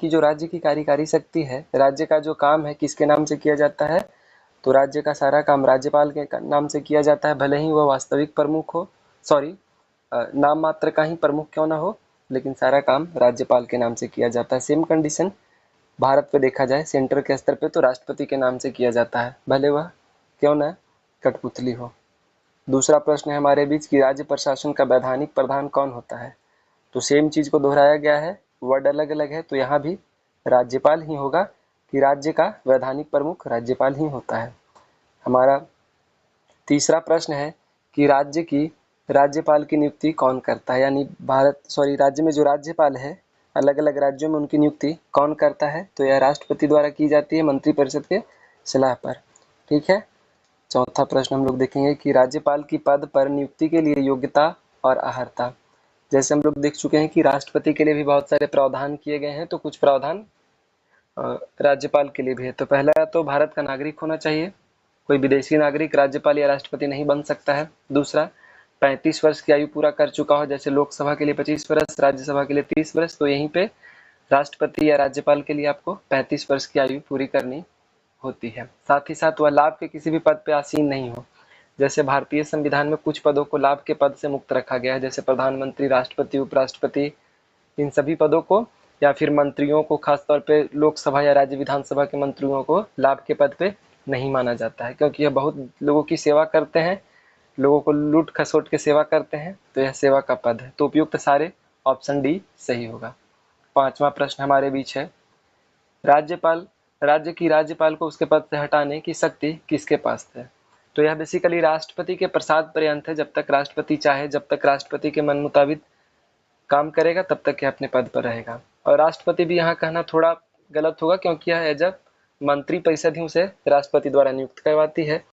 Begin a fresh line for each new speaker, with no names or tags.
की जो राज्य की कार्यकारी शक्ति है, राज्य का जो काम है किसके नाम से किया जाता है, तो राज्य का सारा काम राज्यपाल के नाम से किया जाता है, भले ही वह वास्तविक प्रमुख हो, सॉरी नाम मात्र का ही प्रमुख क्यों ना हो, लेकिन सारा काम राज्यपाल के नाम से किया जाता है। सेम कंडीशन भारत पे देखा जाए, सेंटर के स्तर पे तो राष्ट्रपति के नाम से किया जाता है, भले वह क्यों ना कठपुतली हो। दूसरा प्रश्न है हमारे बीच कि राज्य प्रशासन का वैधानिक प्रधान कौन होता है, तो सेम चीज को दोहराया गया है, वर्ड अलग अलग है, तो यहाँ भी राज्यपाल ही होगा कि राज्य का वैधानिक प्रमुख राज्यपाल ही होता है। हमारा तीसरा प्रश्न है कि राज्यपाल की नियुक्ति कौन करता है, यानी राज्य में जो राज्यपाल है अलग अलग राज्यों में उनकी नियुक्ति कौन करता है, तो यह राष्ट्रपति द्वारा की जाती है मंत्रिपरिषद के सलाह पर। ठीक है। चौथा प्रश्न हम लोग देखेंगे कि राज्यपाल की पद पर नियुक्ति के लिए योग्यता और अर्हता। जैसे हम लोग देख चुके हैं कि राष्ट्रपति के लिए भी बहुत सारे प्रावधान किए गए हैं, तो कुछ प्रावधान राज्यपाल के लिए भी है। तो पहला तो भारत का नागरिक होना चाहिए, कोई विदेशी नागरिक राज्यपाल या राष्ट्रपति नहीं बन सकता है। दूसरा 35 वर्ष की आयु पूरा कर चुका हो, जैसे लोकसभा के लिए 25 वर्ष, राज्यसभा के लिए 30 वर्ष, तो यहीं पे राष्ट्रपति या राज्यपाल के लिए आपको 35 वर्ष की आयु पूरी करनी होती है। साथ ही साथ वह लाभ के किसी भी पद पे आसीन नहीं हो, जैसे भारतीय संविधान में कुछ पदों को लाभ के पद से मुक्त रखा गया है, जैसे प्रधानमंत्री, राष्ट्रपति, उपराष्ट्रपति, इन सभी पदों को, या फिर मंत्रियों को, खासतौर पे लोकसभा या राज्य विधानसभा के मंत्रियों को लाभ के पद पे नहीं माना जाता है, क्योंकि यह बहुत लोगों की सेवा करते हैं, लोगों को लूट खसोट के सेवा करते हैं, तो यह सेवा का पद है। तो उपयुक्त सारे ऑप्शन डी सही होगा। पांचवा प्रश्न हमारे बीच है, राज्यपाल को उसके पद से हटाने की शक्ति किसके पास है, तो यह बेसिकली राष्ट्रपति के प्रसाद पर्यंत है। जब तक राष्ट्रपति चाहे, जब तक राष्ट्रपति के मन मुताबिक काम करेगा, तब तक यह अपने पद पर रहेगा। और राष्ट्रपति भी यहाँ कहना थोड़ा गलत होगा, क्योंकि यह एज अ मंत्री परिषद ही उसे राष्ट्रपति द्वारा नियुक्त करवाती है।